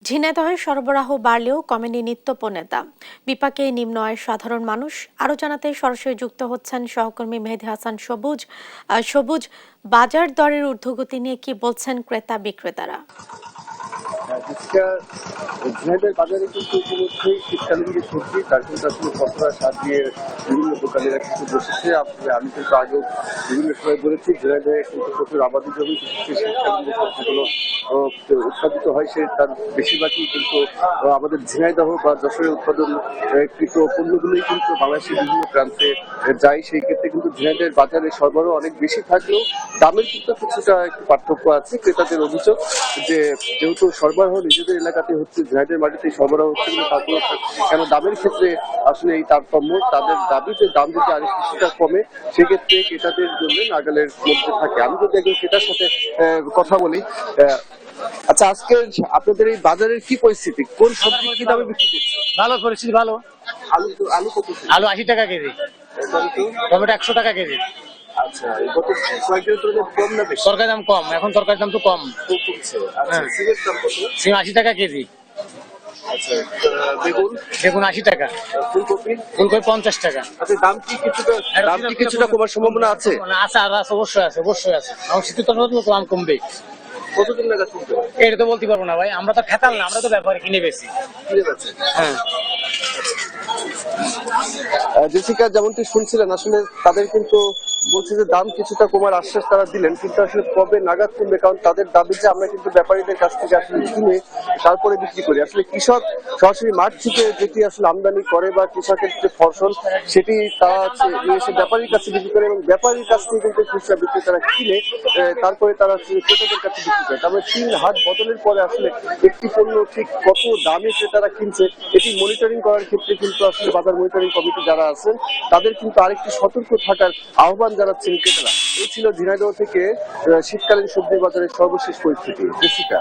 ঝিনাইদহে সরবরাহ বাড়লেও কমেনি নিত্যপণ্যের দাম। বিপাকে নিম্ন আয়ের সাধারণ মানুষ। আরও জানাতে সরাসরি যুক্ত হচ্ছেন সহকর্মী মেহেদী হাসান সবুজ। সবুজ, বাজার দরের ঊর্ধ্বগতি নিয়ে কি বলছেন ক্রেতা বিক্রেতারা? ঝিনাইদহের বাজারে কিন্তু ইতিমধ্যেই শীতকালীন যে সবজি তার কিন্তু আসলে পসরা সাজিয়ে বিভিন্ন দোকানিরা কিন্তু বসেছে। আমি কিন্তু আগেও বিভিন্ন সময় বলেছি ঝিনাইদহে কিন্তু প্রচুর আবাদি জমি, বিশেষ করে শীতকালীন যে সবজিগুলো উৎপাদিত হয় তার বেশিরভাগই কিন্তু আমাদের ঝিনাইদহ বা যশোরে উৎপাদনকৃত পণ্যগুলোই কিন্তু বাংলাদেশের বিভিন্ন প্রান্তে যায়। সেই ক্ষেত্রে কিন্তু ঝিনাইদহের বাজারে সরবরাহ অনেক বেশি থাকলেও দামের কিন্তু কিছুটা একটু পার্থক্য আছে। ক্রেতাদের অভিযোগ যে যেহেতু সরবরাহ নিজেদের এলাকাতে হচ্ছে, ঝিনাইদহের মাটিতে সরবরাহ হচ্ছে, কিন্তু তারপরে কেন দামের ক্ষেত্রে আসলে এই তারতম্য। তাদের দাবি যে দাম যদি আরেক কিছুটা কমে সেক্ষেত্রে ক্রেতাদের জন্য নাগালের মধ্যে থাকে। আমি যদি একজন ক্রেতার সাথে কথা বলি, আচ্ছা আজকে আপনাদের এই বাজারের কি পরিস্থিতি, কোন সবজি কি দামে বিক্রি করছে? ভালো পরিস্থিতি ভালো। আলু আলু কত? আলু 80 টাকা কেজি, টমেটো 100 টাকা কেজি। আচ্ছা, গত কয়েকদিনের তুলনায় কম না বেশি? তরকারি দাম কম, এখন তরকারি দাম তো কম। কমছে। আচ্ছা, সিমের দাম কত? সিম 80 টাকা কেজি। আচ্ছা, বেগুন? বেগুন 80 টাকা। ফুলকপি? ফুলকপি 50 টাকা। আচ্ছা, দাম কি কিছুটা কমার সম্ভাবনা আছে? আছে, আর আছে, অবশ্যই আছে, অবশ্যই আছে। এখন শীতের তো দাম কমবে। কতদিন নাগাদ কমবে? এটা তো বলতে পারবো না ভাই, আমরা তো খেতাল না, আমরা তো ব্যাপারে কিনে বেশি। কিনে বেচেন? হ্যাঁ। জেসিকা, যেমনটি শুনছিলেন, আসলে তাদের কিন্তু বলছে যে দাম কিছুটা কমার আশ্বাস তারা দিলেন, কিন্তু আসলে কবে নাগাদ কমবে? কারণ তাদের দাবি যে আমরা কিন্তু ব্যাপারীদের কাছ থেকে আসলে কিনে তারপরে বিক্রি করি। আসলে কৃষক সরাসরি মাঠ থেকে যেটি আসলে আমদানি করে বা কৃষকের যে ফসল সেটি তারা এসে ব্যাপারীর কাছে বিক্রি করে, এবং ব্যাপারীর কাছ থেকে কিন্তু খুচরা বিক্রেতারা কিনে তারপরে তারা ক্রেতাদের কাছে বিক্রি করে। তারপরে 3 হাট বদলের পরে আসলে একটি পণ্য ঠিক কত দামে ক্রেতারা কিনছে এটি মনিটরিং করার ক্ষেত্রে কিন্তু আসলে বাজার মনিটরিং কমিটি যারা আছেন তাদের কিন্তু আরেকটি সতর্ক থাকার আহ্বান জানাচ্ছেন ক্রেতারা। এই ছিল ঝিনাইদহ থেকে শীতকালীন সবজি বাজারের সর্বশেষ পরিস্থিতি। জেসিকা।